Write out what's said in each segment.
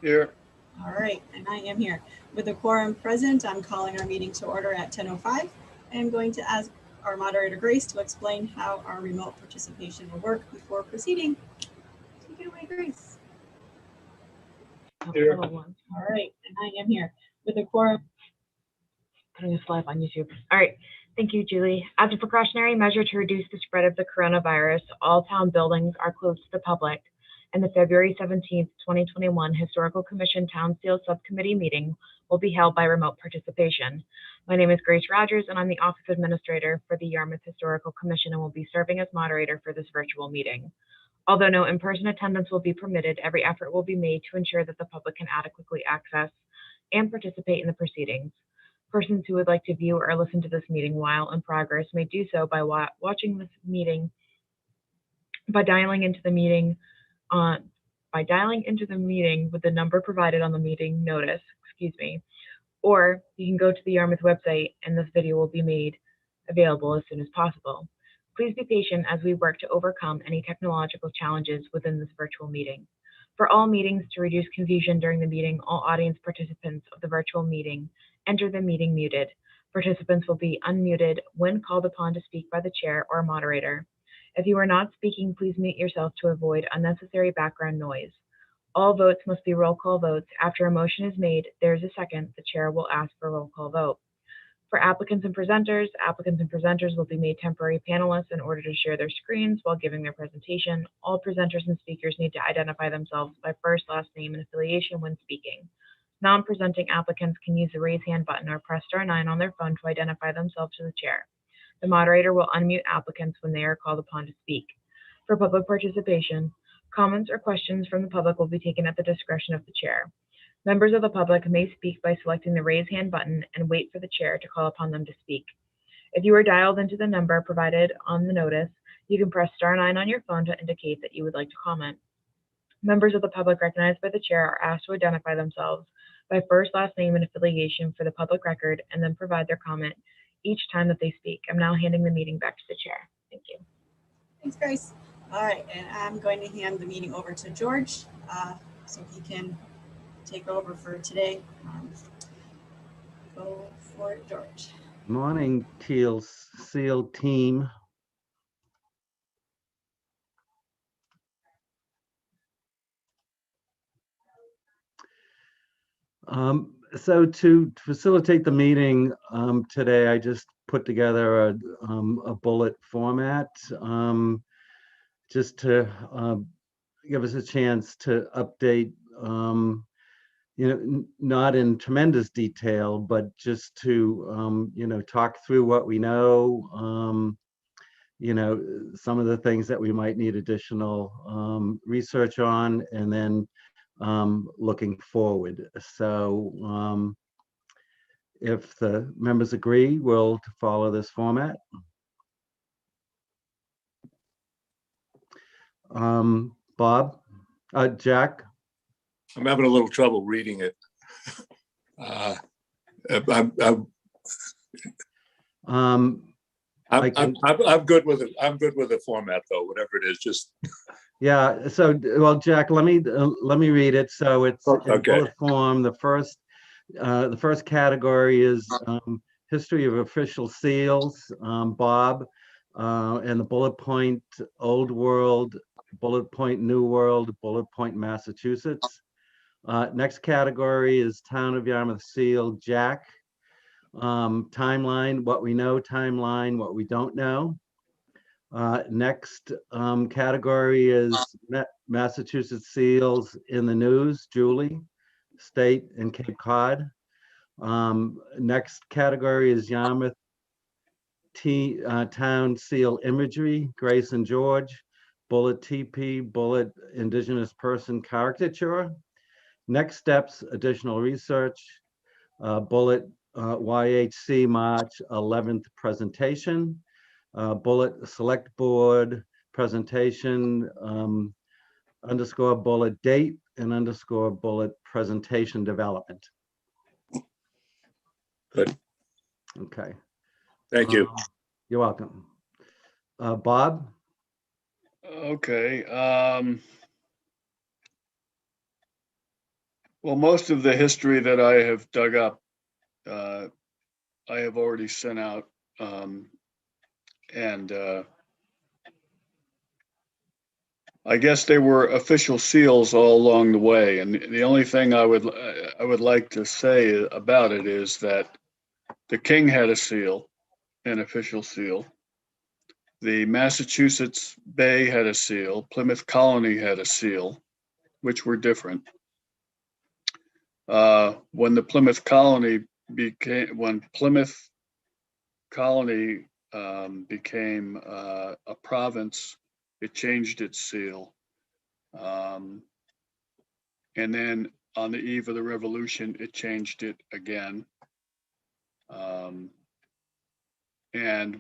Here. All right, and I am here. With the quorum present, I'm calling our meeting to order at 10:05. I am going to ask our moderator Grace to explain how our remote participation will work before proceeding. Take it away, Grace. Here. All right, and I am here. With the quorum, putting this live on YouTube. All right. Thank you, Julie. As a precautionary measure to reduce the spread of the coronavirus, all town buildings are closed to the public, and the February 17th, 2021 Historical Commission Town Seal Subcommittee meeting will be held by remote participation. My name is Grace Rogers, and I'm the Office Administrator for the Yarmouth Historical Commission and will be serving as moderator for this virtual meeting. Although no in-person attendance will be permitted, every effort will be made to ensure that the public can adequately access and participate in the proceedings. Persons who would like to view or listen to this meeting while in progress may do so by watching this meeting by dialing into the meeting with the number provided on the meeting notice, or you can go to the Yarmouth website and this video will be made available as soon as possible. Please be patient as we work to overcome any technological challenges within this virtual meeting. For all meetings, to reduce confusion during the meeting, all audience participants of the virtual meeting enter the meeting muted. Participants will be unmuted when called upon to speak by the chair or moderator. If you are not speaking, please mute yourself to avoid unnecessary background noise. All votes must be roll call votes. After a motion is made, there is a second, the chair will ask for a roll call vote. For applicants and presenters will be made temporary panelists in order to share their screens while giving their presentation. All presenters and speakers need to identify themselves by first, last name, and affiliation when speaking. Non-presenting applicants can use the raise hand button or press *9 on their phone to identify themselves to the chair. The moderator will unmute applicants when they are called upon to speak. For public participation, comments or questions from the public will be taken at the discretion of the chair. Members of the public may speak by selecting the raise hand button and wait for the chair to call upon them to speak. If you are dialed into the number provided on the notice, you can press *9 on your phone to indicate that you would like to comment. Members of the public recognized by the chair are asked to identify themselves by first, last name, and affiliation for the public record, and then provide their comment each time that they speak. I'm now handing the meeting back to the chair. Thank you. Thanks, Grace. All right, and I'm going to hand the meeting over to George so he can take over for today. Go for it, George. Morning, Teal SEAL team. So to facilitate the meeting today, I just put together a bullet format just to give us a chance to update, not in tremendous detail, but just to, talk through what we know, some of the things that we might need additional research on, and then looking forward. So if the members agree, we'll follow this format. Bob, Jack? I'm having a little trouble reading it. I'm good with it. I'm good with the format, though. Whatever it is, just yeah. So, well, Jack, let me read it. So it's okay. In bullet form. The first category is history of official seals. Bob, and the bullet point Old World, bullet point New World, bullet point Massachusetts. Next category is Town of Yarmouth Seal. Jack. Timeline, what we know, timeline, what we don't know. Next category is Massachusetts seals in the news. Julie, State and Cape Cod. Next category is Yarmouth town seal imagery. Grace and George. Bullet TP, bullet Indigenous person caricature. Next steps, additional research. Bullet YHC March 11th presentation. Bullet select board presentation, underscore bullet date, and underscore bullet presentation development. Good. Okay. Thank you. You're welcome. Bob? Okay. Well, most of the history that I have dug up, I have already sent out, and I guess they were official seals all along the way. And the only thing I would like to say about it is that the King had a seal, an official seal. The Massachusetts Bay had a seal. Plymouth Colony had a seal, which were different. When Plymouth Colony became a province, it changed its seal. And then on the eve of the revolution, it changed it again. And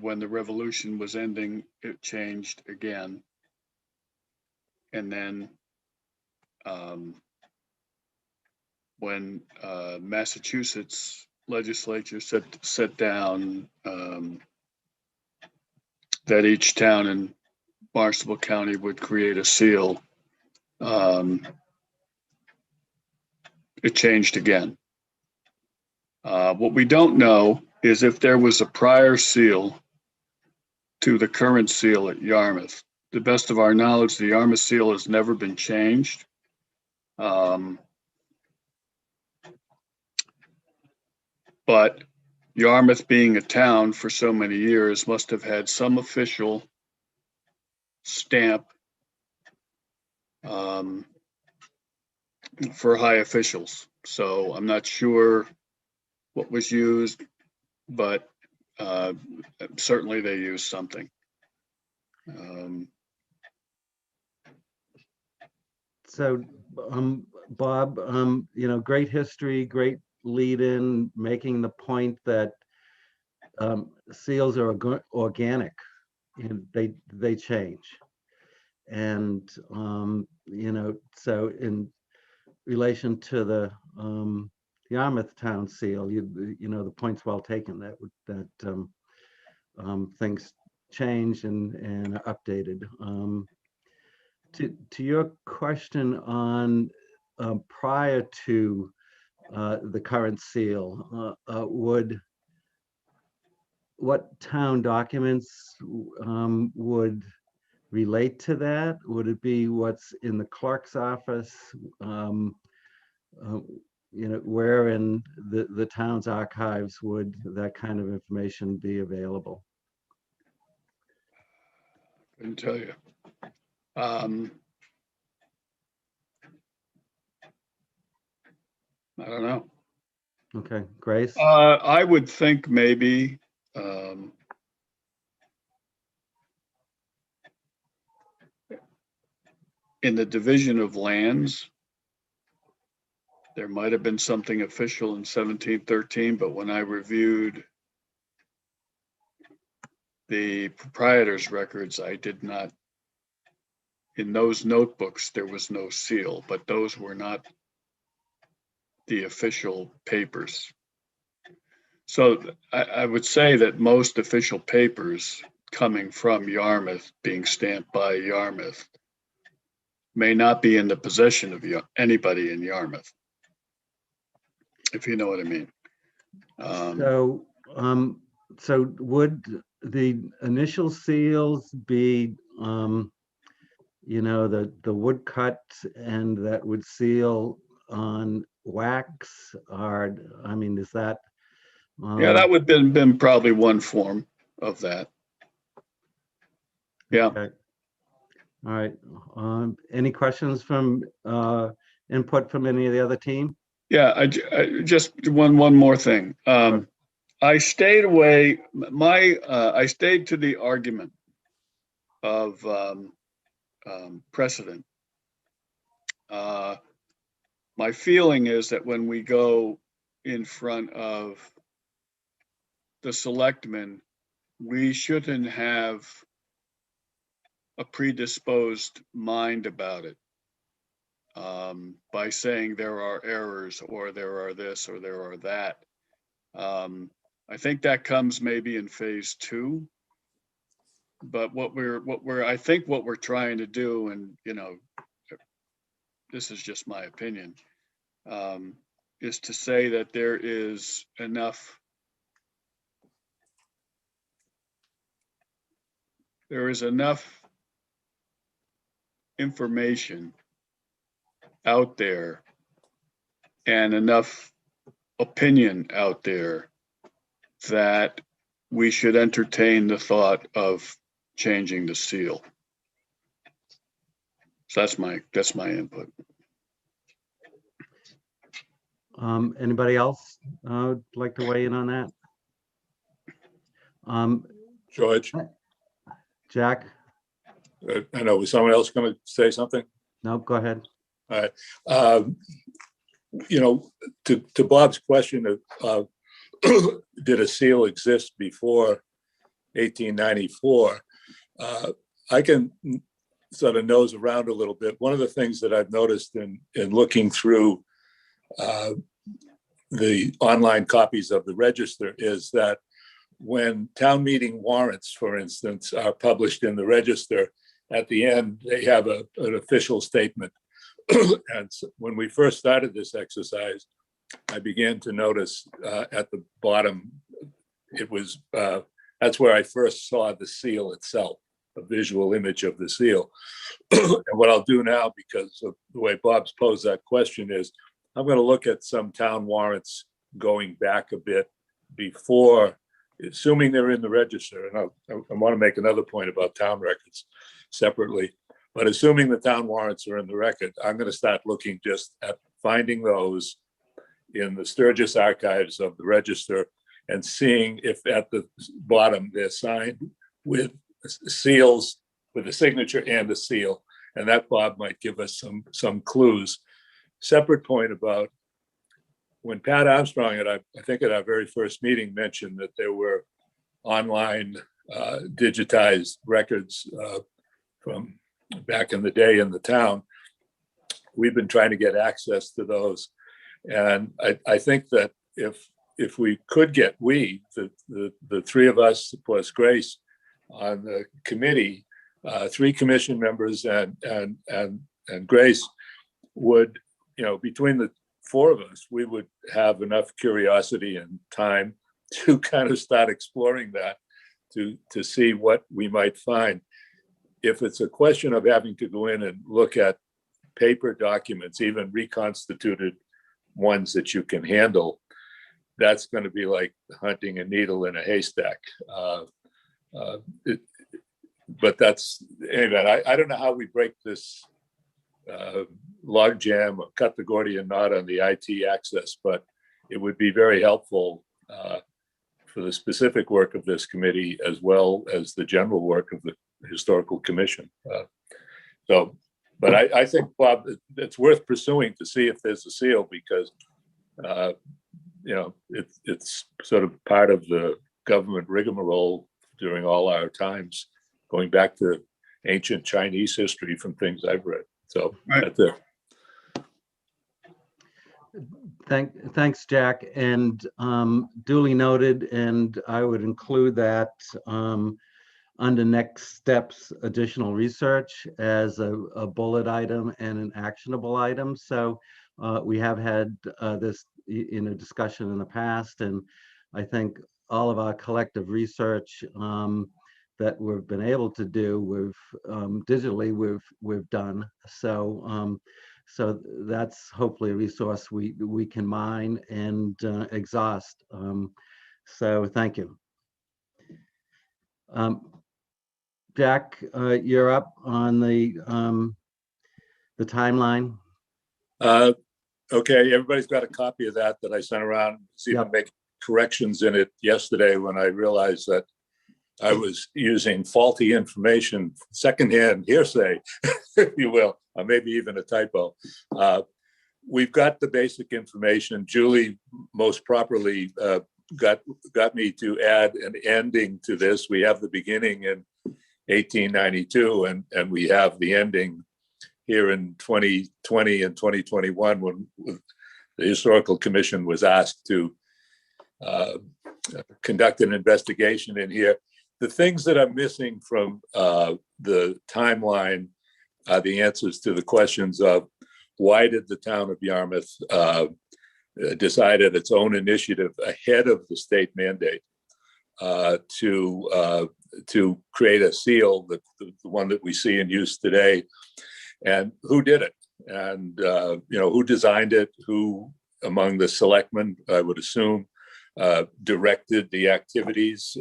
when the revolution was ending, it changed again. And then when Massachusetts legislature set down that each town in Barnstable County would create a seal, it changed again. What we don't know is if there was a prior seal to the current seal at Yarmouth. To the best of our knowledge, the Yarmouth seal has never been changed. But Yarmouth, being a town for so many years, must have had some official stamp for high officials. So I'm not sure what was used, but certainly they used something. So, Bob, great history, great lead in, making the point that seals are organic and they change. And, so in relation to the Yarmouth Town seal, the point's well taken that things change and are updated. To your question on prior to the current seal, what town documents would relate to that? Would it be what's in the clerk's office? Where in the town's archives would that kind of information be available? Couldn't tell you. I don't know. Okay, Grace? I would think maybe in the division of lands, there might have been something official in 1713, but when I reviewed the proprietor's records, I did not, in those notebooks, there was no seal, but those were not the official papers. So I would say that most official papers coming from Yarmouth, being stamped by Yarmouth, may not be in the possession of anybody in Yarmouth, if you know what I mean. So would the initial seals be, the woodcut, and that would seal on wax, or is that? Yeah, that would have been probably one form of that. Yeah. Okay. All right. Any questions from input from any of the other team? Yeah, I just one more thing. I stayed away. I stayed to the argument of precedent. My feeling is that when we go in front of the selectmen, we shouldn't have a predisposed mind about it by saying there are errors or there are this or there are that. I think that comes maybe in phase 2. But I think what we're trying to do, and this is just my opinion, is to say that there is enough information out there and enough opinion out there that we should entertain the thought of changing the seal. So that's my input. Anybody else would like to weigh in on that? George, Jack? I know, was someone else going to say something? No, go ahead. All right. You know, to Bob's question of did a seal exist before 1894? I can sort of nose around a little bit. One of the things that I've noticed in looking through the online copies of the register is that when town meeting warrants, for instance, are published in the register, at the end, they have an official statement. And so when we first started this exercise, I began to notice at the bottom, it was, that's where I first saw the seal itself, a visual image of the seal. And what I'll do now, because of the way Bob's posed that question, is I'm going to look at some town warrants going back a bit before, assuming they're in the register. And I want to make another point about town records separately. But assuming the town warrants are in the record, I'm going to start looking just at finding those in the Sturgis archives of the register and seeing if at the bottom they're signed with seals, with a signature and a seal. And that, Bob, might give us some clues. Separate point about when Pat Armstrong, I think at our very first meeting, mentioned that there were online digitized records from back in the day in the town. We've been trying to get access to those. And I think that if we could get, the three of us plus Grace on the committee, 3 commission members and Grace would, you know, between the 4 of us, we would have enough curiosity and time to kind of start exploring that to see what we might find. If it's a question of having to go in and look at paper documents, even reconstituted ones that you can handle, that's going to be like hunting a needle in a haystack. But that's, anyway, I don't know how we break this log jam or cut the Gordian knot on the IT access, but it would be very helpful for the specific work of this committee as well as the general work of the Historical Commission. But I think, Bob, it's worth pursuing to see if there's a seal, because you know, it's sort of part of the government rigmarole during all our times, going back to ancient Chinese history from things I've read. So that's it. Thanks, Jack, and duly noted. And I would include that under next steps, additional research as a bullet item and an actionable item. So we have had this in a discussion in the past, and I think all of our collective research that we've been able to do, digitally we've done. So so that's hopefully a resource we can mine and exhaust. So thank you. Jack, you're up on the timeline. Okay, everybody's got a copy of that I sent around. See if I make corrections in it yesterday when I realized that I was using faulty information, secondhand hearsay, if you will, or maybe even a typo. We've got the basic information. Julie most properly got me to add an ending to this. We have the beginning in 1892, and we have the ending here in 2020 and 2021 when the Historical Commission was asked to conduct an investigation in here. The things that I'm missing from the timeline are the answers to the questions of why did the town of Yarmouth decide at its own initiative ahead of the state mandate to create a seal, the one that we see in use today, and who did it, and who designed it, who among the selectmen, I would assume, directed the activities.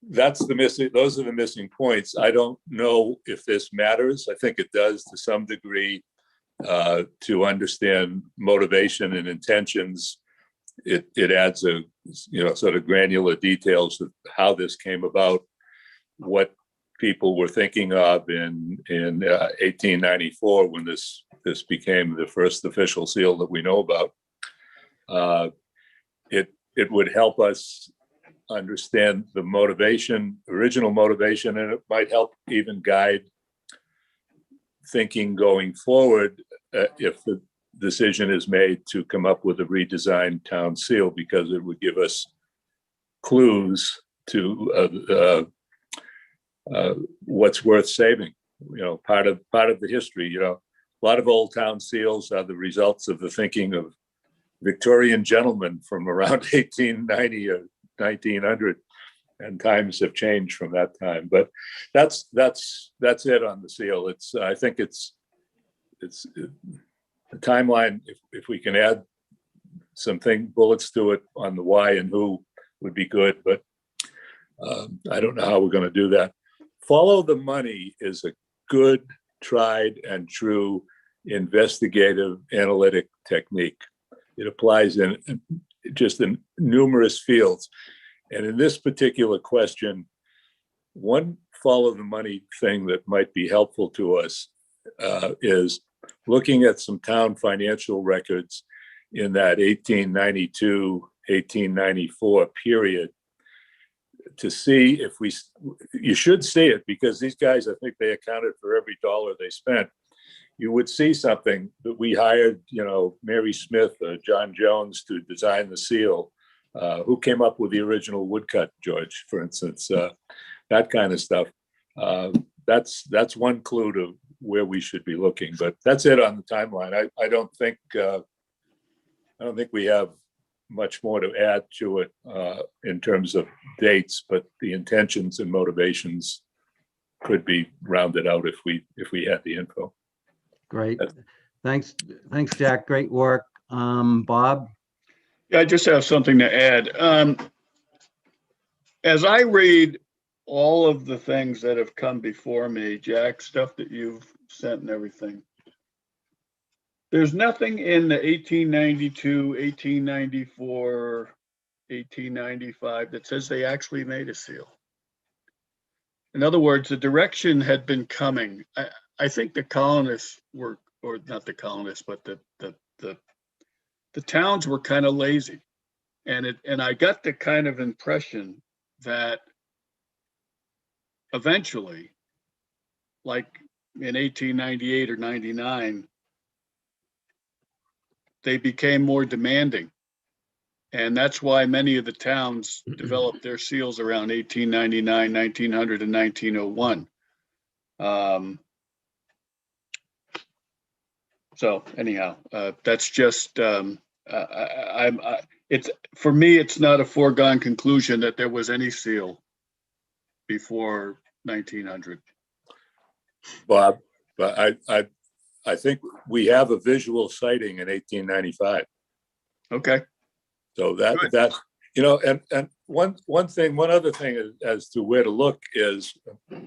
Those are the missing points. I don't know if this matters. I think it does to some degree to understand motivation and intentions. It adds a sort of granular details of how this came about, what people were thinking of in 1894 when this became the first official seal that we know about. It would help us understand the original motivation, and it might help even guide thinking going forward if the decision is made to come up with a redesigned town seal, because it would give us clues to what's worth saving. Part of the history. A lot of old town seals are the results of the thinking of Victorian gentlemen from around 1890 or 1900, and times have changed from that time. But that's it on the seal. I think it's the timeline. If we can add bullets to it on the why and who would be good, but I don't know how we're going to do that. Follow the money is a good, tried and true investigative analytic technique. It applies in numerous fields. And in this particular question, one follow the money thing that might be helpful to us is looking at some town financial records in that 1892, 1894 period to see if you should see it, because these guys, I think they accounted for every dollar they spent. You would see something that we hired, Mary Smith, John Jones to design the seal. Who came up with the original woodcut, George, for instance, that kind of stuff. That's one clue to where we should be looking, but that's it on the timeline. I don't think we have much more to add to it in terms of dates, but the intentions and motivations could be rounded out if we had the info. Great. Thanks, Jack. Great work. Bob? Yeah, I just have something to add. As I read all of the things that have come before me, Jack, stuff that you've sent and everything, there's nothing in the 1892, 1894, 1895 that says they actually made a seal. In other words, the direction had been coming. I think the colonists were, or not the colonists, but the towns were kind of lazy. And I got the kind of impression that eventually, like in 1898 or 99, they became more demanding. And that's why many of the towns developed their seals around 1899, 1900, and 1901. So anyhow, that's just, it's, for me, it's not a foregone conclusion that there was any seal before 1900. Bob, but I think we have a visual sighting in 1895. Okay. So that and one other thing as to where to look is,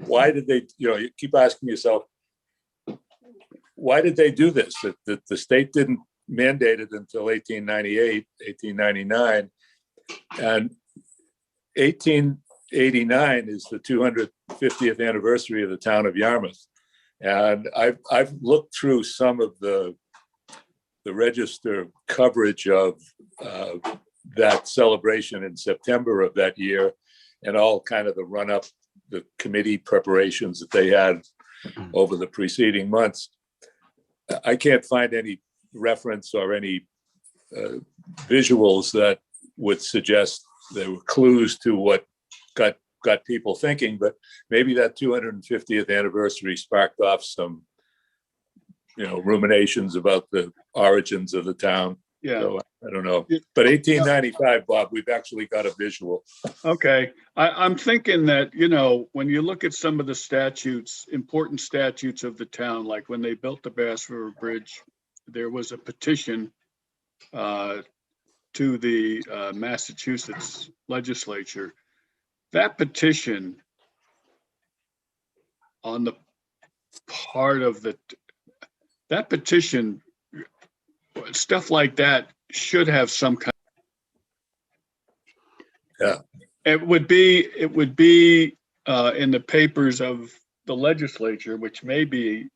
why did they, you keep asking yourself, why did they do this? That the state didn't mandate it until 1898, 1899, and 1889 is the 250th anniversary of the town of Yarmouth. And I've looked through some of the register coverage of that celebration in September of that year, and all kind of the run-up, the committee preparations that they had over the preceding months. I can't find any reference or any visuals that would suggest there were clues to what got people thinking, but maybe that 250th anniversary sparked off some ruminations about the origins of the town. Yeah. So I don't know. Yeah. But 1895, Bob, we've actually got a visual. Okay. I'm thinking that, when you look at some of the statutes, important statutes of the town, like when they built the Bass River Bridge, there was a petition to the Massachusetts legislature. That petition on the part of that petition, stuff like that should have some kind. Yeah. It would be in the papers of the legislature, which may be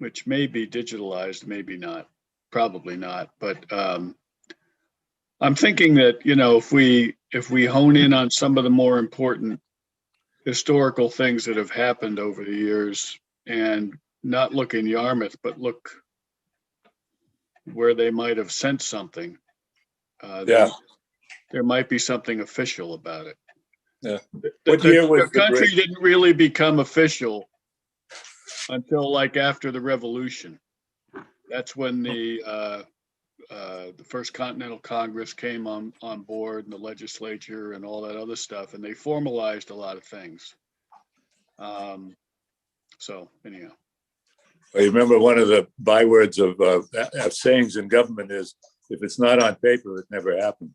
digitalized, maybe not, probably not. But I'm thinking that, if we hone in on some of the more important historical things that have happened over the years, and not look in Yarmouth, but look where they might have sent something. There might be something official about it. Yeah. What year was the country bridge? didn't really become official until like after the Revolution. That's when the First Continental Congress came on board, and the legislature and all that other stuff, and they formalized a lot of things. So anyhow. I remember one of the bywords of sayings in government is, if it's not on paper, it never happened.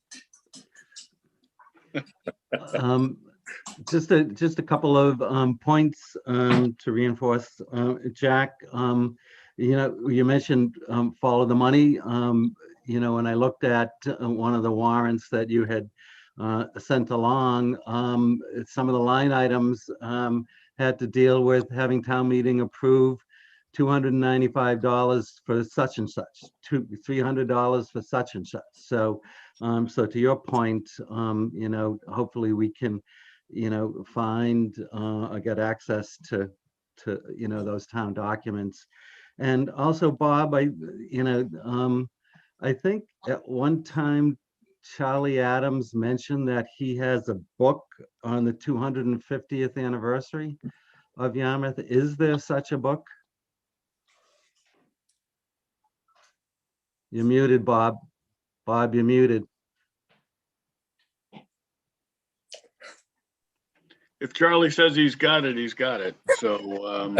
Just a couple of points to reinforce, Jack. You mentioned follow the money. When I looked at one of the warrants that you had sent along, some of the line items had to deal with having town meeting approve $295 for such and such, $300 for such and such. So to your point, hopefully we can, find or get access to those town documents. And also, Bob, I think at one time Charlie Adams mentioned that he has a book on the 250th anniversary of Yarmouth. Is there such a book? You're muted, Bob. Bob, you're muted. If Charlie says he's got it, he's got it. So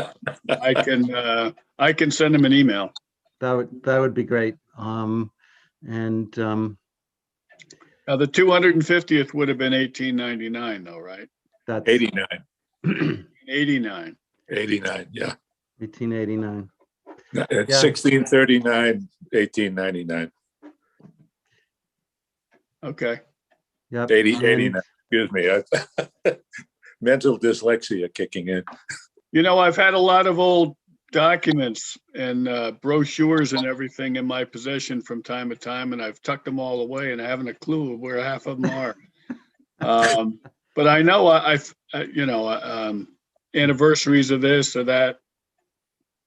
I can send him an email. That would be great. Now the 250th would have been 1899, though, right? That's 89. 89. 89, yeah. 1889. 1639, 1899. Okay. Yep. 89. Excuse me. Mental dyslexia kicking in. I've had a lot of old documents and brochures and everything in my possession from time to time, and I've tucked them all away, and I haven't a clue where half of them are. But I know I've anniversaries of this or that.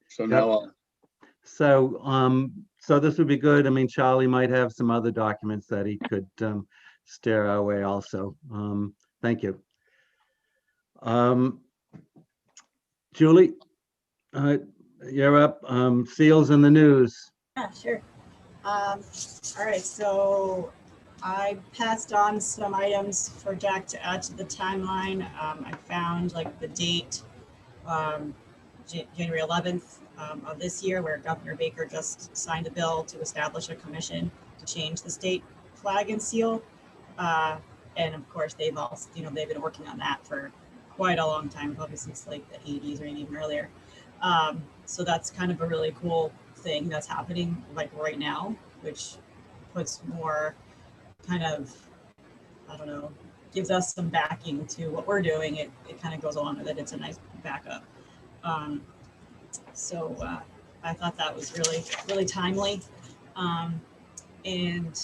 So now So this would be good. I mean, Charlie might have some other documents that he could steer our way also. Thank you. Julie, you're up. Seals in the news. Yeah, sure. All right, so I passed on some items for Jack to add to the timeline. I found like the date, January 11th of this year, where Governor Baker just signed a bill to establish a commission to change the state flag and seal. And of course, they've also, they've been working on that for quite a long time, probably since like the 80s or even earlier. So that's kind of a really cool thing that's happening like right now, which puts more kind of, I don't know, gives us some backing to what we're doing. It kind of goes along with it. It's a nice backup. So I thought that was really, really timely. And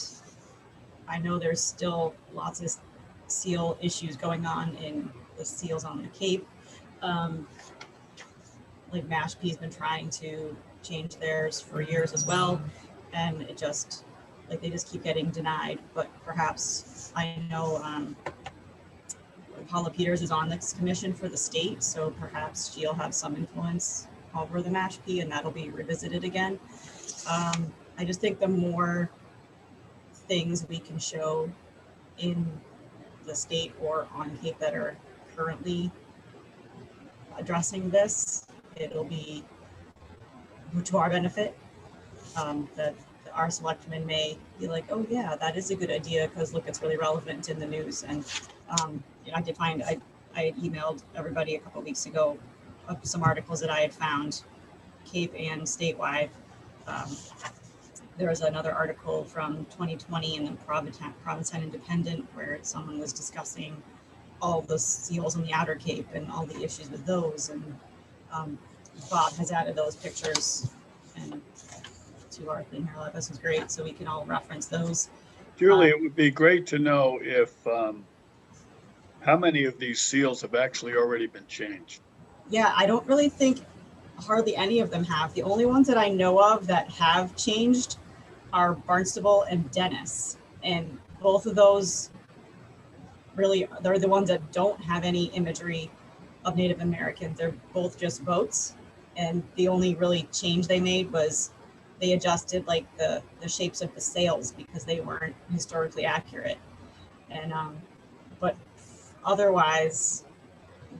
I know there's still lots of seal issues going on in the seals on the Cape. Like Mashpee's been trying to change theirs for years as well. And it just, like, they just keep getting denied. But perhaps, I know Paula Peters is on this commission for the state, so perhaps she'll have some influence over the Mashpee, and that'll be revisited again. I just think the more things we can show in the state or on Cape that are currently addressing this, it'll be to our benefit. That our selectmen may be like, oh yeah, that is a good idea because look, it's really relevant in the news. And you know, I did find I had emailed everybody a couple of weeks ago of some articles that I had found, Cape and statewide. There was another article from 2020 in the Provincetown Independent where someone was discussing all the seals in the Outer Cape and all the issues with those. And Bob has added those pictures and to our thing here. This is great, so we can all reference those. Julie, it would be great to know if how many of these seals have actually already been changed. Yeah, I don't really think hardly any of them have. The only ones that I know of that have changed are Barnstable and Dennis, and both of those really, they're the ones that don't have any imagery of Native Americans. They're both just boats, and the only really change they made was they adjusted like the shapes of the sails because they weren't historically accurate. And but otherwise,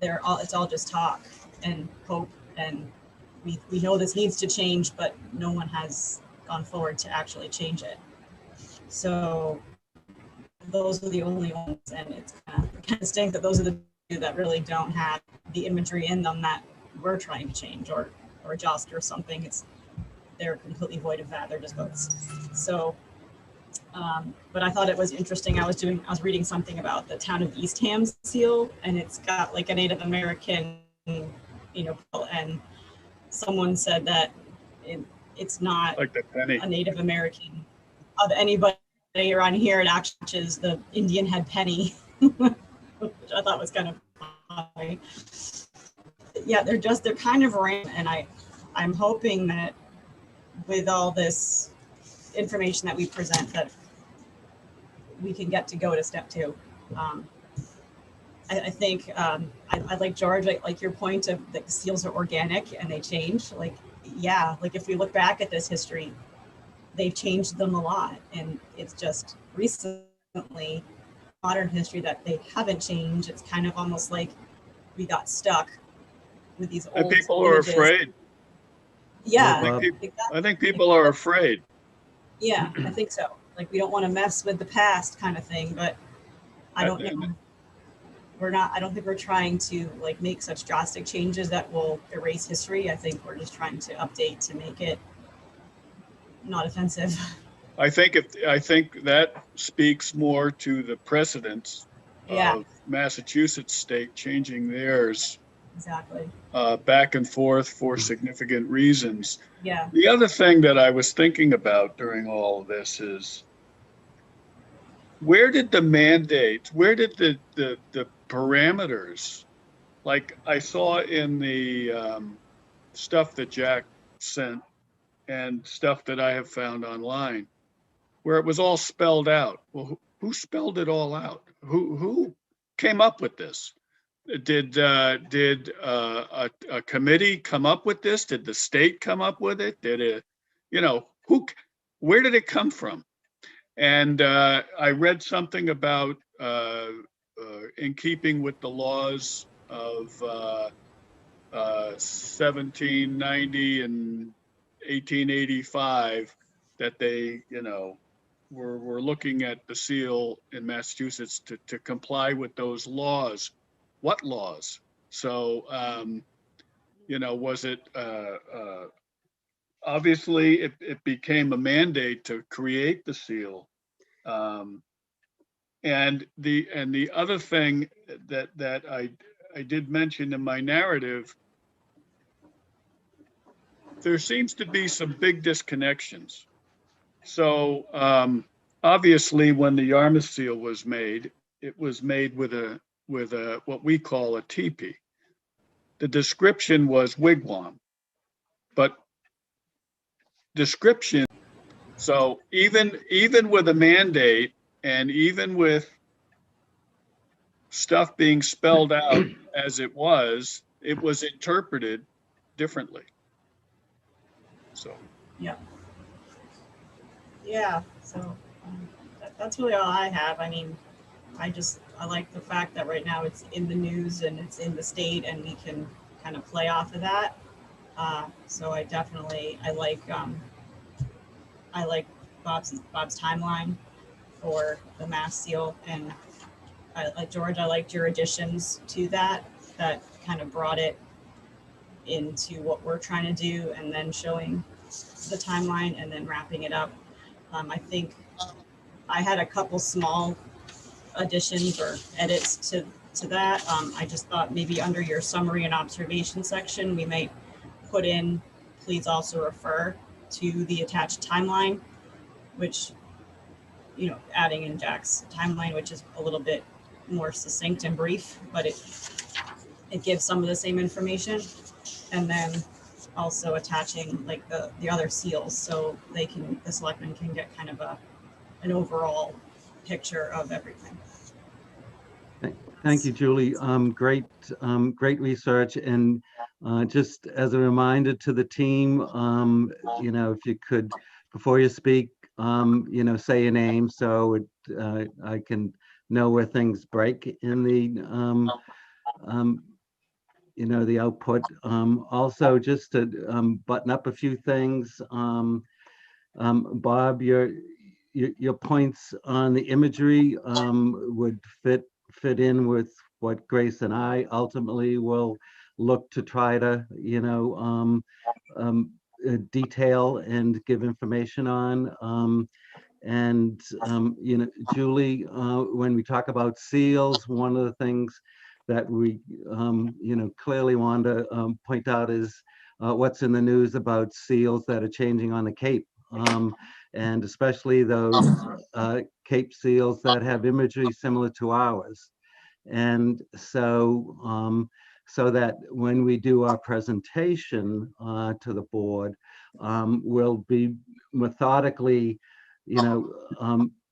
it's all just talk and hope, and we know this needs to change, but no one has gone forward to actually change it. So those are the only ones, and it's kind of stinks that those are the two that really don't have the imagery in them that we're trying to change or adjust or something. They're completely void of that. They're just boats. So, but I thought it was interesting. I was reading something about the town of Eastham's seal, and it's got like a Native American, you know, and someone said that it's not Like the penny. a Native American of anybody around here. It actually is the Indian head penny, which I thought was kind of funny. Yeah, they're kind of random, and I'm hoping that with all this information that we present, that we can get to go to step 2. I think I like George, like your point of the seals are organic and they change. Like, yeah, like if we look back at this history, they've changed them a lot, and it's just recently modern history that they haven't changed. It's kind of almost like we got stuck with these old And people are images. afraid. Yeah, I think people are afraid. Yeah, I think so. Like, we don't want to mess with the past kind of thing, but I don't know. I don't think we're trying to like make such drastic changes that will erase history. I think we're just trying to update to make it not offensive. I think that speaks more to the precedents Yeah, of Massachusetts state changing theirs exactly. back and forth for significant reasons. Yeah, The other thing that I was thinking about during all of this is, where did the mandates, where did the parameters, like I saw in the stuff that Jack sent and stuff that I have found online, where it was all spelled out. Well, who spelled it all out? Who came up with this? Did a committee come up with this? Did the state come up with it? Did it, you know, where did it come from? And I read something about in keeping with the laws of 1790 and 1885, that they, you know, were looking at the seal in Massachusetts to comply with those laws. What laws? So, you know, was it obviously it became a mandate to create the seal. And the other thing that I did mention in my narrative, there seems to be some big disconnections. So obviously, when the Yarmouth seal was made, it was made with a what we call a teepee. The description was wigwam, but description. So even with a mandate, and even with stuff being spelled out as it was interpreted differently. So, Yeah, so that's really all I have. I mean, I like the fact that right now it's in the news and it's in the state and we can kind of play off of that. So I like Bob's timeline for the mass seal, and George, I liked your additions to that kind of brought it into what we're trying to do, and then showing the timeline and then wrapping it up. I think I had a couple small additions or edits to that. I just thought maybe under your summary and observation section, we might put in, please also refer to the attached timeline, which, adding in Jack's timeline, which is a little bit more succinct and brief, but it gives some of the same information. And then also attaching like the other seals, so the selectmen can get kind of an overall picture of everything. Thank you, Julie. Great research. And just as a reminder to the team, if you could, before you speak, say your name so I can know where things break in the the output. Also, just to button up a few things, Bob, your points on the imagery would fit in with what Grace and I ultimately will look to try to detail and give information on. Julie, when we talk about seals, one of the things that we clearly want to point out is what's in the news about seals that are changing on the Cape, and especially those Cape seals that have imagery similar to ours. And so that when we do our presentation to the board, we'll be methodically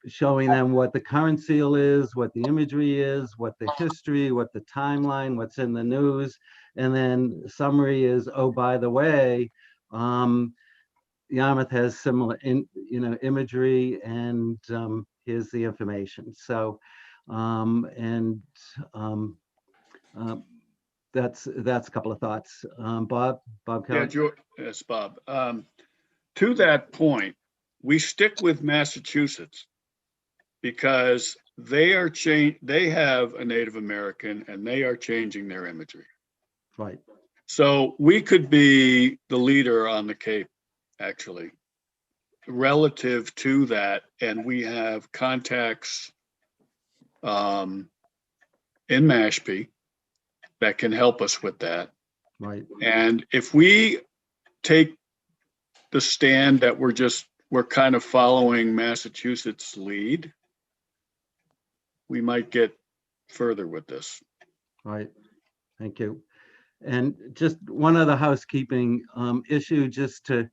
showing them what the current seal is, what the imagery is, what the history, what the timeline, what's in the news, and then summary is, oh, by the way, Yarmouth has similar imagery, and here's the information. So that's a couple of thoughts. Bob Kelly? yeah, yes, Bob. To that point, we stick with Massachusetts because they have a Native American and they are changing their imagery. Right. So we could be the leader on the Cape, actually, relative to that. And we have contacts in Mashpee that can help us with that. Right. And if we take the stand that we're kind of following Massachusetts' lead, we might get further with this. Right. Thank you. And just one other housekeeping issue, just to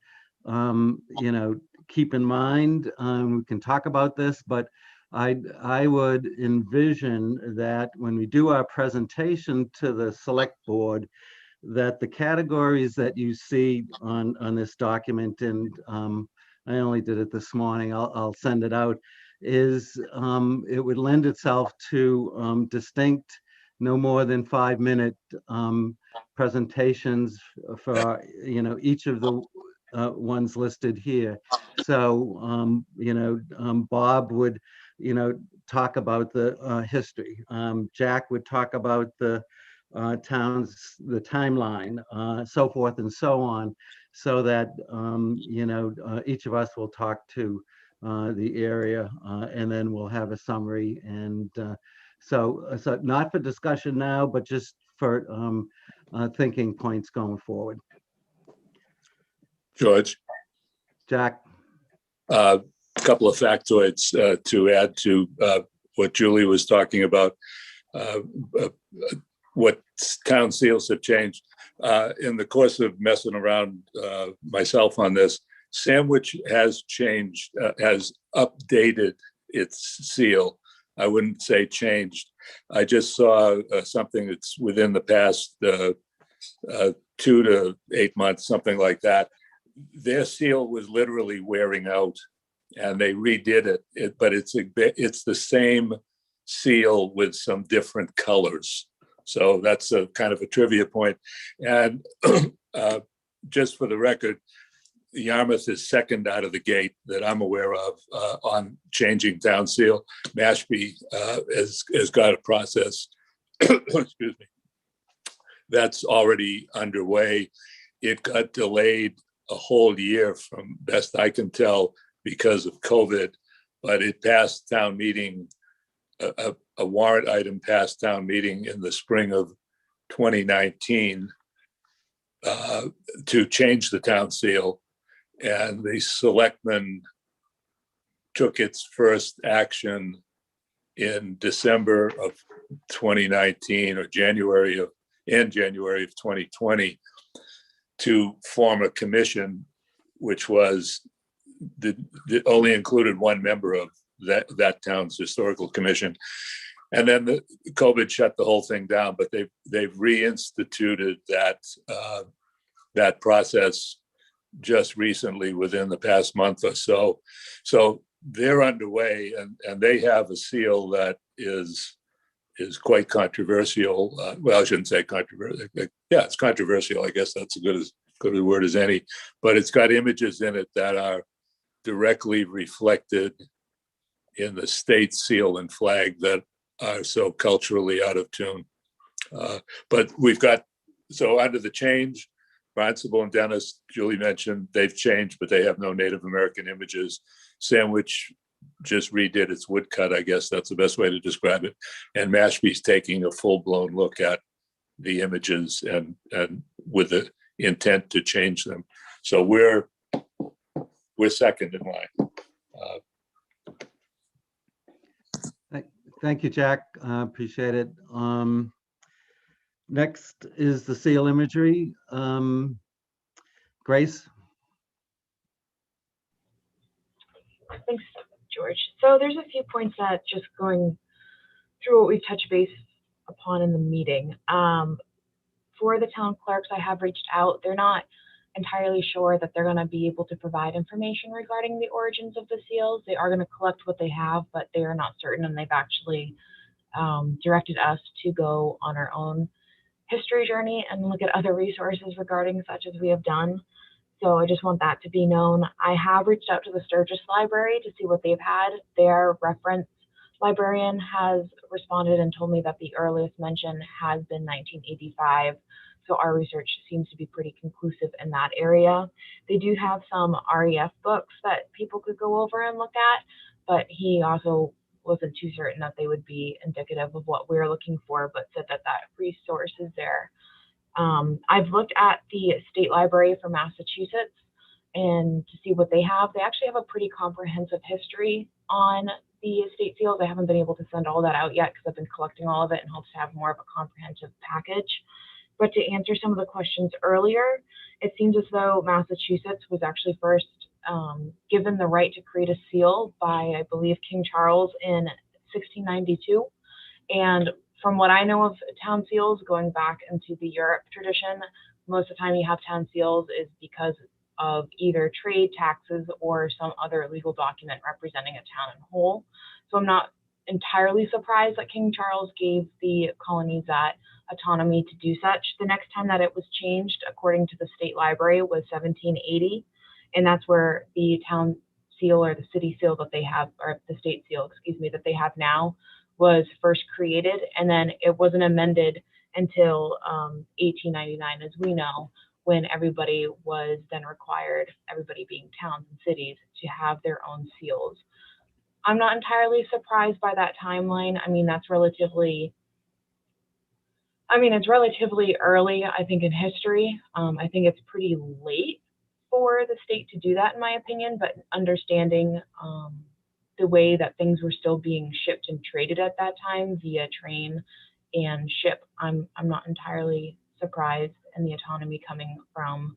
keep in mind. We can talk about this, but I would envision that when we do our presentation to the select board, that the categories that you see on this document, and I only did it this morning, I'll send it out, is it would lend itself to distinct, no more than 5-minute presentations for each of the ones listed here. So Bob would talk about the history. Jack would talk about the towns, the timeline, so forth and so on, so that each of us will talk to the area, and then we'll have a summary. And so not for discussion now, but just for thinking points going forward. George, Jack. a couple of factoids to add to what Julie was talking about, what town seals have changed. In the course of messing around myself on this, Sandwich has changed, has updated its seal. I wouldn't say changed. I just saw something that's within the past 2 to 8 months, something like that. their seal was literally wearing out, and they redid it. But it's the same seal with some different colors. So that's a kind of a trivia point. And just for the record, Yarmouth is second out of the gate that I'm aware of on changing town seal. Mashpee has got a process, excuse me, that's already underway. It got delayed a whole year from best I can tell because of COVID, but it passed town meeting, a warrant item passed town meeting in the spring of 2019 to change the town seal. And the selectmen took its first action in December of 2019 or January of 2020 to form a commission, which was only included one member of that town's historical commission. And then the COVID shut the whole thing down, but they've reinstituted that process just recently within the past month or so. So they're underway, and they have a seal that is quite controversial. Well, I shouldn't say controversial. Yeah, it's controversial. I guess that's as good a word as any. But it's got images in it that are directly reflected in the state seal and flag that are so culturally out of tune. But we've got, so under the change, Barnstable and Dennis, Julie mentioned, they've changed, but they have no Native American images. Sandwich just redid its woodcut, I guess that's the best way to describe it. And Mashpee's taking a full-blown look at the images and with the intent to change them. So we're second in line. Thank you, Jack. Appreciate it. Next is the seal imagery. Grace? Thanks, George. So there's a few points that just going through what we've touched base upon in the meeting. For the town clerks, I have reached out. They're not entirely sure that they're going to be able to provide information regarding the origins of the seals. They are going to collect what they have, but they are not certain, and they've actually directed us to go on our own history journey and look at other resources regarding such as we have done. So I just want that to be known. I have reached out to the Sturgis Library to see what they've had. Their reference librarian has responded and told me that the earliest mention has been 1985. So our research seems to be pretty conclusive in that area. They do have some REF books that people could go over and look at, but he also wasn't too certain that they would be indicative of what we're looking for, but said that that resource is there. I've looked at the State Library for Massachusetts and to see what they have. They actually have a pretty comprehensive history on the state seals. I haven't been able to send all that out yet because I've been collecting all of it in hopes to have more of a comprehensive package. But to answer some of the questions earlier, it seems as though Massachusetts was actually first given the right to create a seal by, I believe, King Charles in 1692. And from what I know of town seals, going back into the Europe tradition, most of the time you have town seals is because of either trade, taxes, or some other legal document representing a town in whole. So I'm not entirely surprised that King Charles gave the colonies that autonomy to do such. The next time that it was changed, according to the State Library, was 1780. And that's where the town seal or the city seal that they have, or the state seal, excuse me, that they have now was first created. And then it wasn't amended until 1899, as we know, when everybody was then required, everybody being towns and cities, to have their own seals. I'm not entirely surprised by that timeline. I mean, that's relatively, it's relatively early, I think, in history. I think it's pretty late for the state to do that, in my opinion, but understanding the way that things were still being shipped and traded at that time via train and ship, I'm not entirely surprised in the autonomy coming from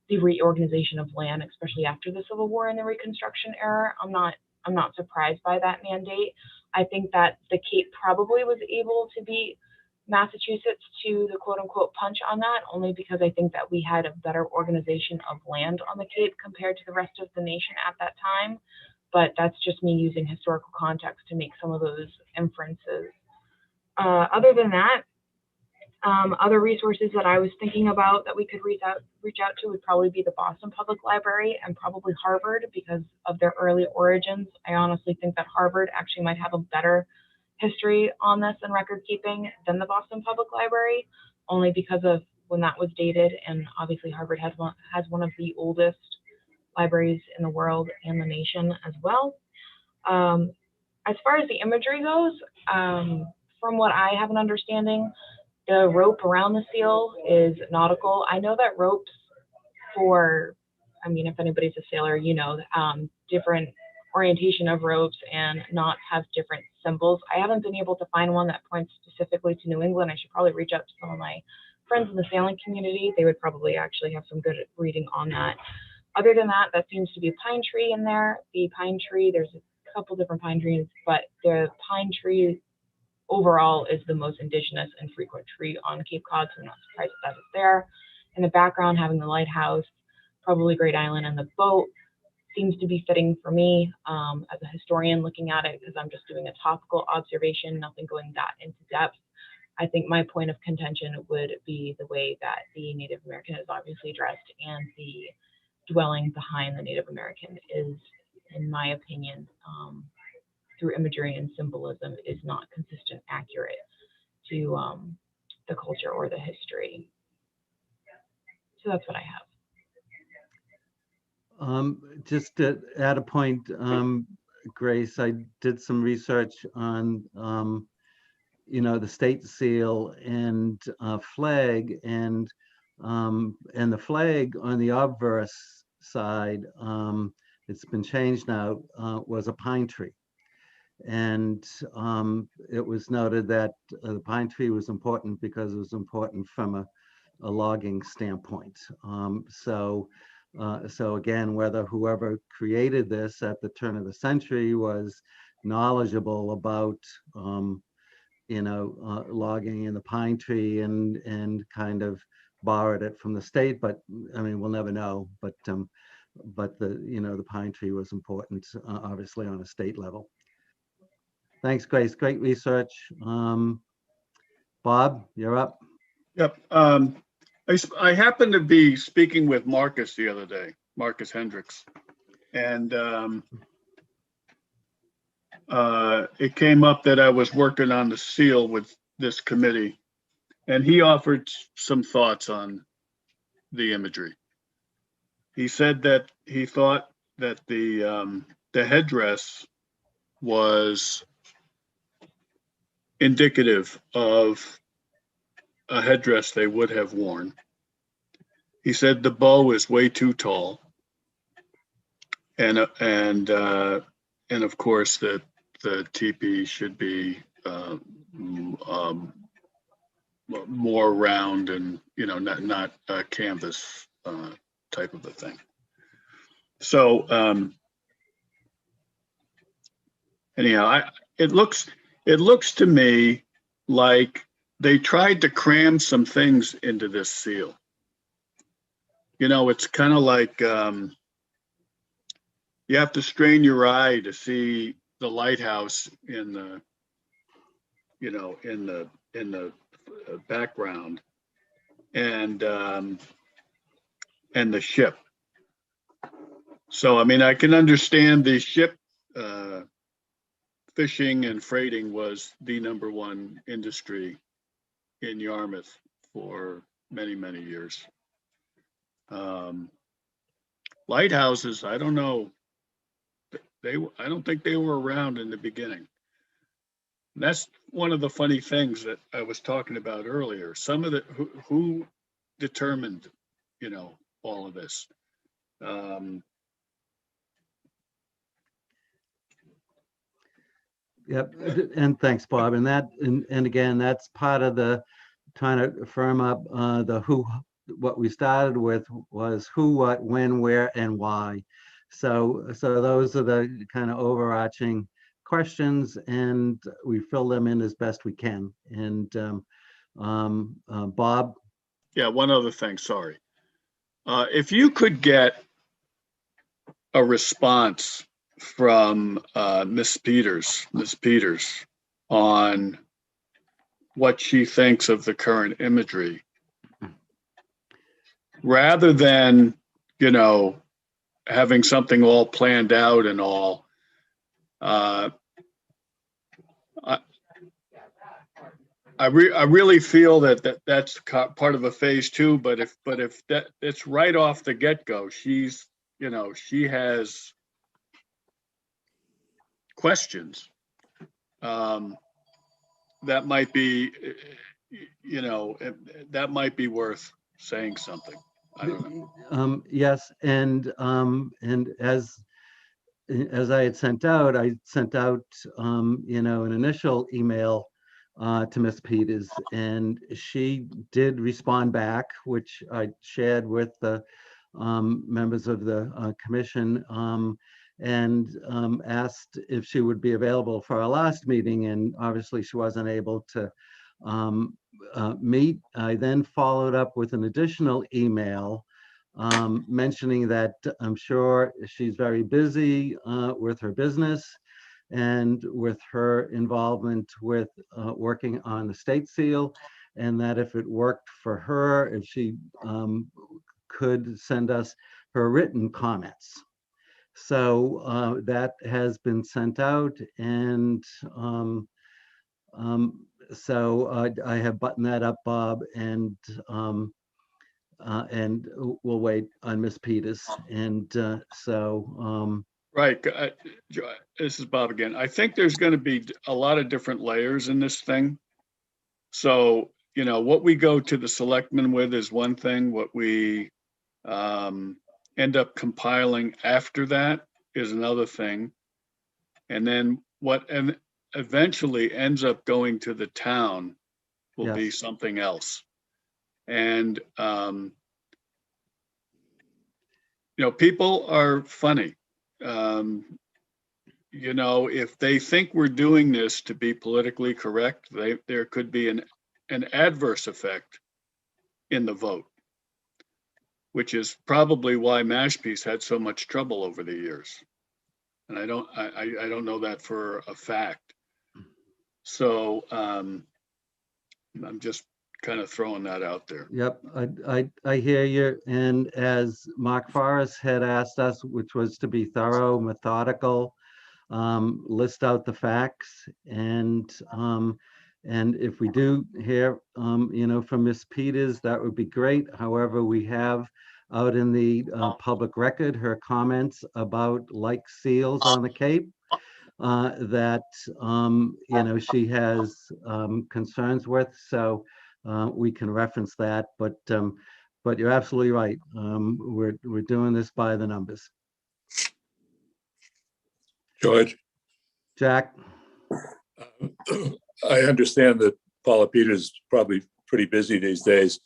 the reorganization of land, especially after the Civil War and the Reconstruction era. I'm not surprised by that mandate. I think that the Cape probably was able to beat Massachusetts to the quote unquote punch on that, only because I think that we had a better organization of land on the Cape compared to the rest of the nation at that time. But that's just me using historical context to make some of those inferences. Other than that, other resources that I was thinking about that we could reach out to would probably be the Boston Public Library and probably Harvard because of their early origins. I honestly think that Harvard actually might have a better history on this and record keeping than the Boston Public Library, only because of when that was dated. And obviously Harvard has one of the oldest libraries in the world and the nation as well. As far as the imagery goes, from what I have an understanding, the rope around the seal is nautical. I know that ropes for, I mean, if anybody's a sailor, you know, different orientation of ropes and knots have different symbols. I haven't been able to find one that points specifically to New England. I should probably reach out to some of my friends in the sailing community. They would probably actually have some good reading on that. Other than that, that seems to be a pine tree in there. The pine tree, there's a couple different pine trees, but the pine tree overall is the most indigenous and frequent tree on Cape Cod, so I'm not surprised that is there. In the background, having the lighthouse, probably Great Island, and the boat seems to be fitting for me as a historian looking at it, because I'm just doing a topical observation, nothing going that into depth. I think my point of contention would be the way that the Native American is obviously dressed, and the dwelling behind the Native American is, in my opinion, through imagery and symbolism, is not consistent, accurate to the culture or the history. So that's what I have. Just to add a point, Grace, I did some research on, you know, the state seal and flag, and the flag on the obverse side, it's been changed now, was a pine tree. And it was noted that the pine tree was important because it was important from a logging standpoint. So again, whether whoever created this at the turn of the century was knowledgeable about, you know, logging in the pine tree and kind of borrowed it from the state, but I mean, we'll never know. But the, you know, the pine tree was important, obviously on a state level. Thanks, Grace. Great research. Bob, you're up. Yep. I happened to be speaking with Marcus the other day, Marcus Hendricks, and it came up that I was working on the seal with this committee, and he offered some thoughts on the imagery. He said that he thought that the headdress was indicative of a headdress they would have worn. He said the bow is way too tall, and of course the teepee should be more round and, you know, not a canvas type of a thing. So anyhow, it looks to me like they tried to cram some things into this seal. You know, it's kind of like you have to strain your eye to see the lighthouse in the, you know, in the background, and the ship. So I mean, I can understand the ship. Fishing and freighting was the #1 industry in Yarmouth for many, many years. Lighthouses, I don't know. I don't think they were around in the beginning. And that's one of the funny things that I was talking about earlier. Some of the who determined, you know, all of this. Yep, and thanks, Bob. And that, and again, that's part of the trying to firm up the who. What we started with was who, what, when, where, and why. So those are the kind of overarching questions, and we fill them in as best we can. And Bob? Yeah, one other thing, sorry. If you could get a response from Miss Peters on what she thinks of the current imagery, rather than, you know, having something all planned out and all. I really feel that's part of a phase two, but if that it's right off the get-go, she's, you know, she has questions. That might be, you know, that might be worth saying something. I don't know. Yes, and as I had sent out, you know, an initial email to Ms. Peters, and she did respond back, which I shared with the members of the commission, and asked if she would be available for our last meeting, and obviously she wasn't able to meet. I then followed up with an additional email mentioning that I'm sure she's very busy with her business and with her involvement with working on the state seal, and that if it worked for her, if she could send us her written comments. So that has been sent out, and so I have buttoned that up, Bob, and we'll wait on Miss Peters. And Right. This is Bob again. I think there's going to be a lot of different layers in this thing. So, you know, what we go to the selectmen with is one thing. What we end up compiling after that is another thing. And then what eventually ends up going to the town will be yes, something else. And, you know, people are funny. You know, if they think we're doing this to be politically correct, there could be an adverse effect in the vote, which is probably why Mashpea's had so much trouble over the years. And I don't know that for a fact. So I'm just kind of throwing that out there. yep, I hear you. And as Mark Forrest had asked us, which was to be thorough, methodical, list out the facts, and if we do hear you know, from Miss Peters, that would be great. However, we have out in the public record her comments about like seals on the Cape that you know, she has concerns with, so we can reference that. But you're absolutely right. We're doing this by the numbers. George, Jack? I understand that Paula Peters is probably pretty busy these days,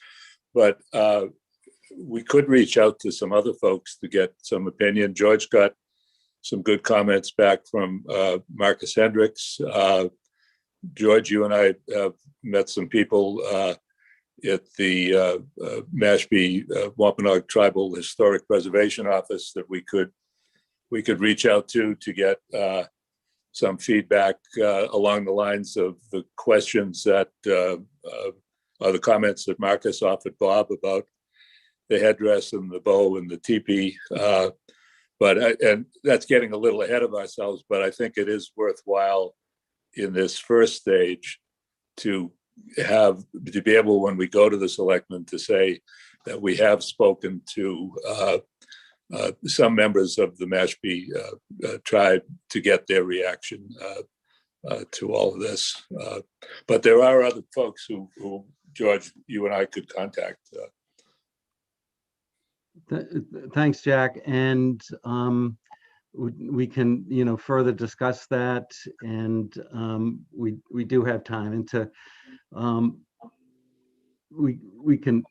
but we could reach out to some other folks to get some opinion. George got some good comments back from Marcus Hendricks. George, you and I have met some people at the Mashpee Wampanoag Tribal Historic Preservation Office that we could reach out to get some feedback along the lines of the questions that are the comments that Marcus offered Bob about the headdress and the bow and the teepee. And that's getting a little ahead of ourselves, but I think it is worthwhile in this first stage to be able, when we go to the selectmen, to say that we have spoken to some members of the Mashpee tribe to get their reaction to all of this. But there are other folks who George, you and I could contact. Thanks, Jack. And we can, you know, further discuss that, and we do have time, and to we can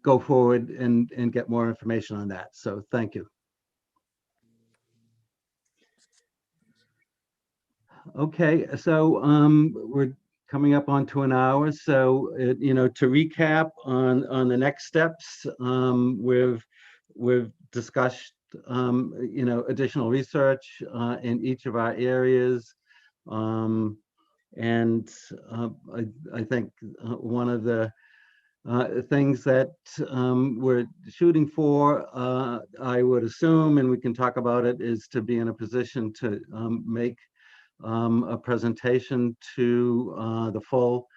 go forward and get more information on that. So thank you. Okay, so we're coming up onto an hour. So, to recap on the next steps, we've discussed, additional research in each of our areas. And I think one of the things that we're shooting for, I would assume, and we can talk about it, is to be in a position to make a presentation to the full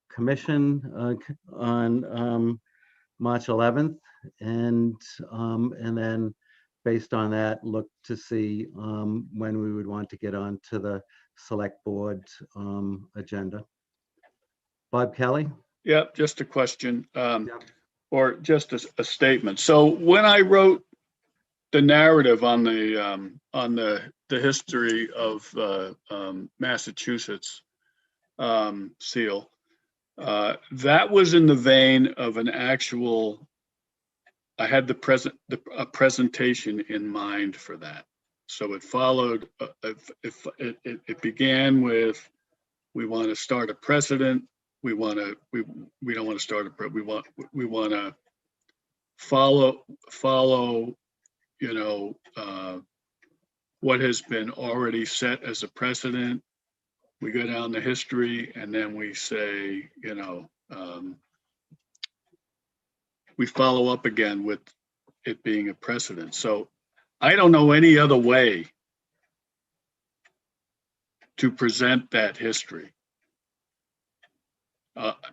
commission on March 11th, and then based on that, look to see when we would want to get on to the select board agenda. Bob Kelly? Yeah, just a question, Yeah. or just a statement. So when I wrote the narrative on the history of Massachusetts seal, that was in the vein of an actual. I had a presentation in mind for that. So it followed. It began with, we want to start a precedent. We don't want to start a. We want to follow. What has been already set as a precedent. We go down the history, and then we say, we follow up again with it being a precedent. So I don't know any other way to present that history,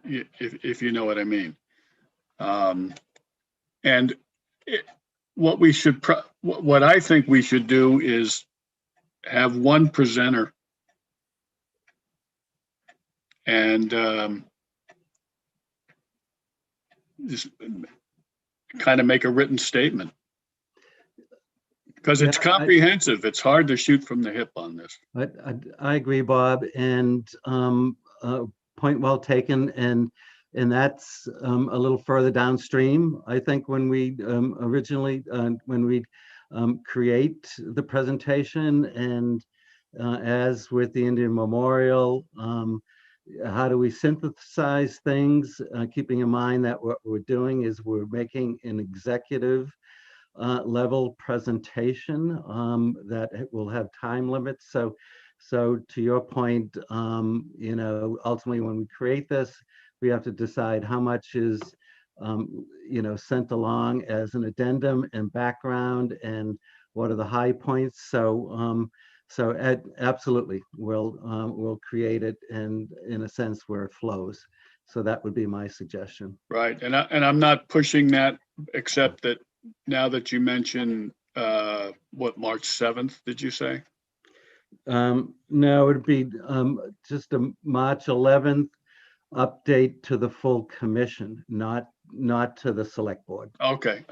if you know what I mean. And what I think we should do is have one presenter and just kind of make a written statement, because it's comprehensive. It's hard to shoot from the hip on this. I agree, Bob, and point well taken. And that's a little further downstream. I think when we originally, when we create the presentation, and as with the Indian Memorial, how do we synthesize things, keeping in mind that what we're doing is we're making an executive level presentation that will have time limits. So to your point, ultimately when we create this, we have to decide how much is sent along as an addendum and background, and what are the high points. So absolutely, we'll create it, and in a sense where it flows. So that would be my suggestion. Right, and I'm not pushing that, except that now that you mentioned March 7th, did you say? No, it would be just a March 11th update to the full commission, not to the select board. Okay.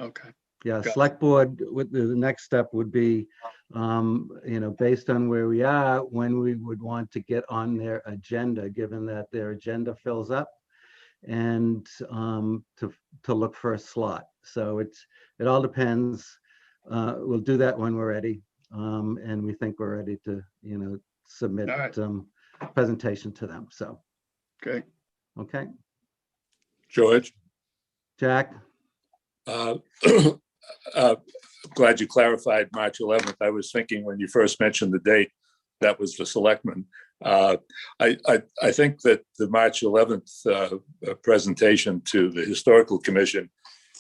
Yeah, Gotcha. Select board, the next step would be, based on where we are, when we would want to get on their agenda, given that their agenda fills up, and to look for a slot. So it all depends. We'll do that when we're ready, and we think we're ready to, submit All right. presentation to them. So. Okay. George? Jack? Glad you clarified March 11th. I was thinking when you first mentioned the date, that was the selectmen. I think that the March 11th presentation to the Historical Commission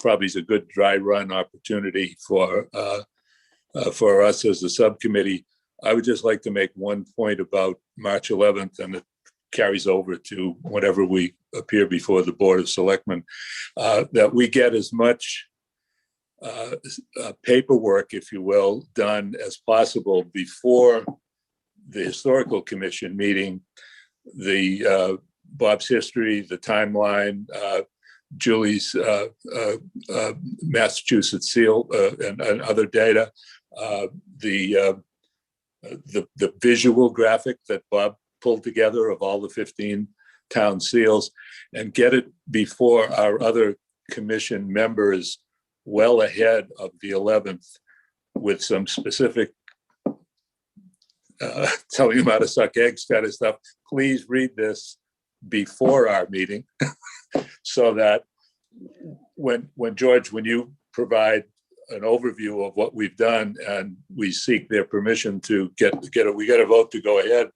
probably is a good dry run opportunity for us as a subcommittee. I would just like to make one point about March 11th, and it carries over to whenever we appear before the Board of Selectmen, that we get as much paperwork, if you will, done as possible before the Historical Commission meeting. The Bob's history, the timeline, Julie's Massachusetts seal, and other data, the visual graphic that Bob pulled together of all the 15 town seals, and get it before our other commission members well ahead of the 11th, with some specific telling them how to suck eggs kind of stuff. Please read this before our meeting so that when George, when you provide an overview of what we've done and we seek their permission to we get a vote to go ahead,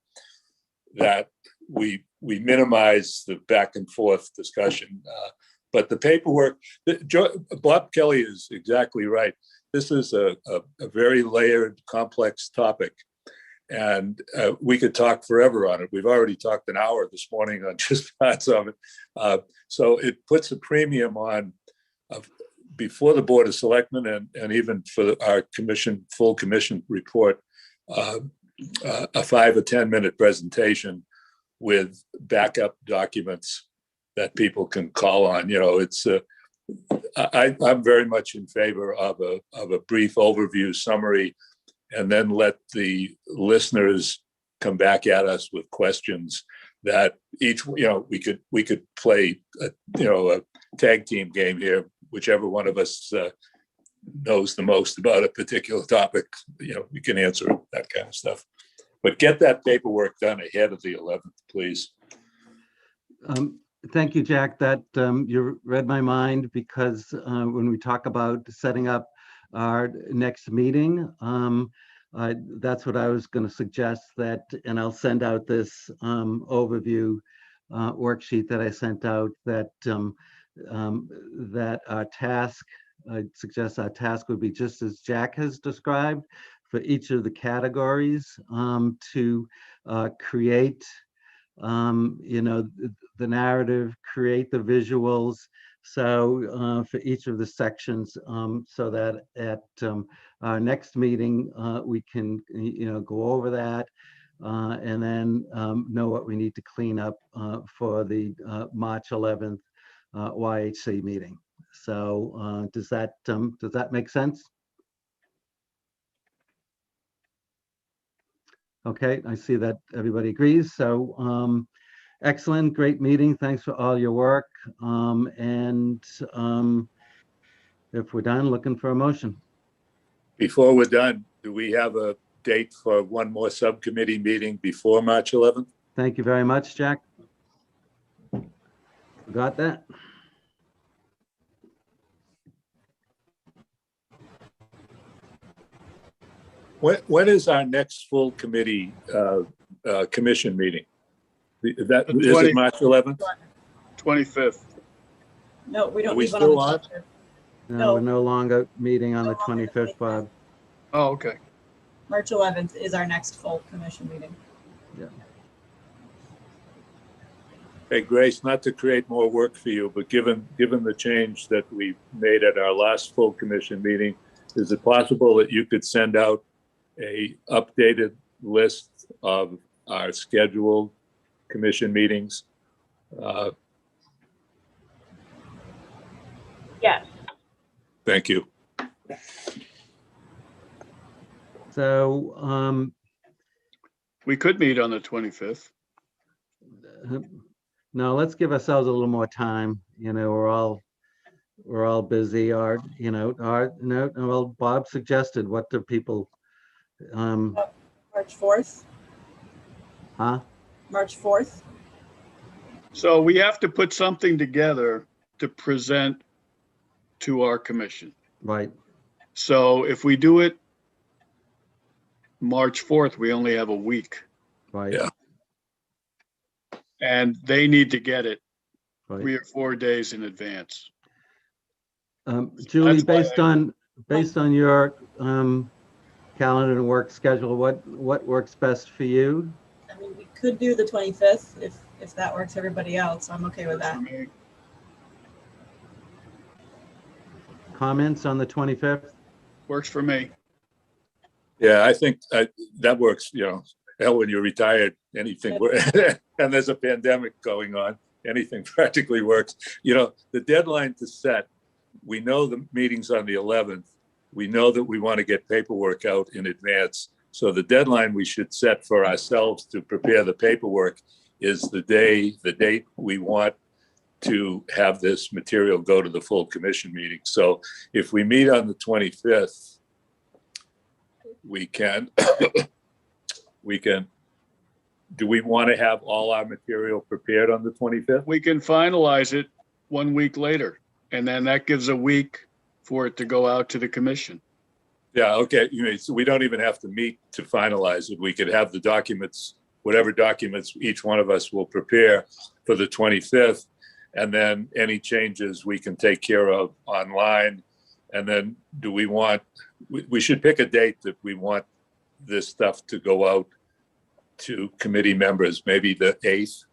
that we minimize the back and forth discussion. But the paperwork, Bob Kelly is exactly right. This is a very layered, complex topic. And we could talk forever on it. We've already talked an hour this morning on just parts of it. So it puts a premium on, before the Board of Selectmen and even for our full commission report, a 5 or 10 minute presentation with backup documents that people can call on. I'm very much in favor of a brief overview summary, and then let the listeners come back at us with questions that each, we could play a tag team game here, whichever one of us knows the most about a particular topic, we can answer that kind of stuff. But get that paperwork done ahead of the 11th, please. Thank you, Jack. That you read my mind, because when we talk about setting up our next meeting, that's what I was going to suggest, and I'll send out this overview worksheet that I sent out, that our task, I'd suggest our task would be just as Jack has described for each of the categories, to create the narrative, create the visuals. So for each of the sections, so that at our next meeting, we can, go over that and then know what we need to clean up for the March 11th YHC meeting. So does that make sense? Okay, I see that everybody agrees. So excellent, great meeting. Thanks for all your work. And if we're done, looking for a motion. Before we're done, do we have a date for one more subcommittee meeting before March 11th? Thank you very much, Jack. Got that? When is our next full committee commission meeting? Is it March 11th? 25th. No, we don't. Are we leave one on still the on? 25th. No, we're no longer meeting on the 25th, Bob. Oh, okay. March 11th is our next full commission meeting. Yeah. Hey, Grace, not to create more work for you, but given the change that we made at our last full commission meeting, is it possible that you could send out a updated list of our scheduled commission meetings? Yes. Thank you. So We could meet on the 25th. no, let's give ourselves a little more time. We're all busy. Well, Bob suggested, what do people, March 4th. huh? March 4th. So we have to put something together to present to our commission. Right. So if we do it March 4th, we only have a week, Right. Yeah. and they need to get it Right. 3 or 4 days in advance. Julie, That's why based on your calendar and work schedule, what works best for you? I mean, we could do the 25th if that works for everybody else. I'm okay with that. Comments on the 25th? Works for me. Yeah, I think that works. Hell, when you're retired, anything and there's a pandemic going on, anything practically works. The deadline to set, we know the meeting's on the 11th. We know that we want to get paperwork out in advance. So the deadline we should set for ourselves to prepare the paperwork is the date we want to have this material go to the full commission meeting. So if we meet on the 25th, we can we can, do we want to have all our material prepared on the 25th? We can finalize it 1 week later, and then that gives a week for it to go out to the commission. Yeah, okay, so we don't even have to meet to finalize it. We could have the documents, whatever documents each one of us will prepare for the 25th. And then any changes we can take care of online. And then do we want, we should pick a date that we want this stuff to go out to committee members, maybe the 8th.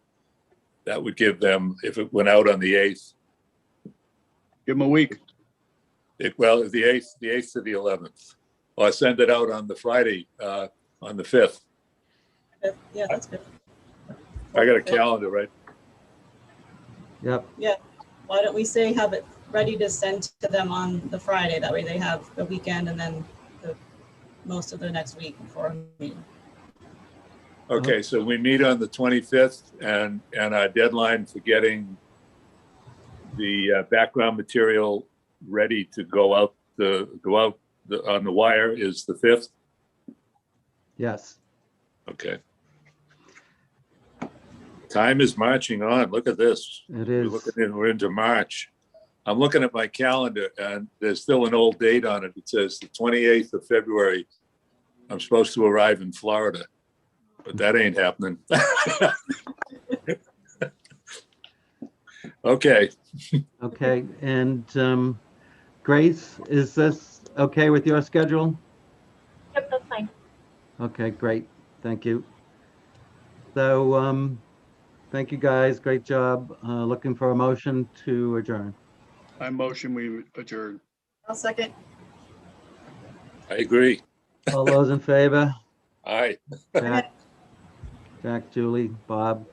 That would give them, if it went out on the 8th, Give them a week. well, the 8th to the 11th. Or send it out on the Friday, on the 5th. Yeah, that's good. I got a calendar, right? Yep. Yeah, why don't we say have it ready to send to them on the Friday? That way they have the weekend and then most of the next week before a meeting. Okay, so we meet on the 25th, and our deadline for getting the background material ready to go out on the wire is the 5th. Yes. Okay. Time is marching on. Look at this. It is. We're into March. I'm looking at my calendar, and there's still an old date on it. It says the 28th of February. I'm supposed to arrive in Florida, but that ain't happening. Okay. Okay. And Grace, is this okay with your schedule? Yep, that's fine. Okay, great. Thank you. So, thank you guys. Great job. Looking for a motion to adjourn. I motion we adjourn. I'll second. I agree. All those in favor? All right. Jack, Julie, Bob,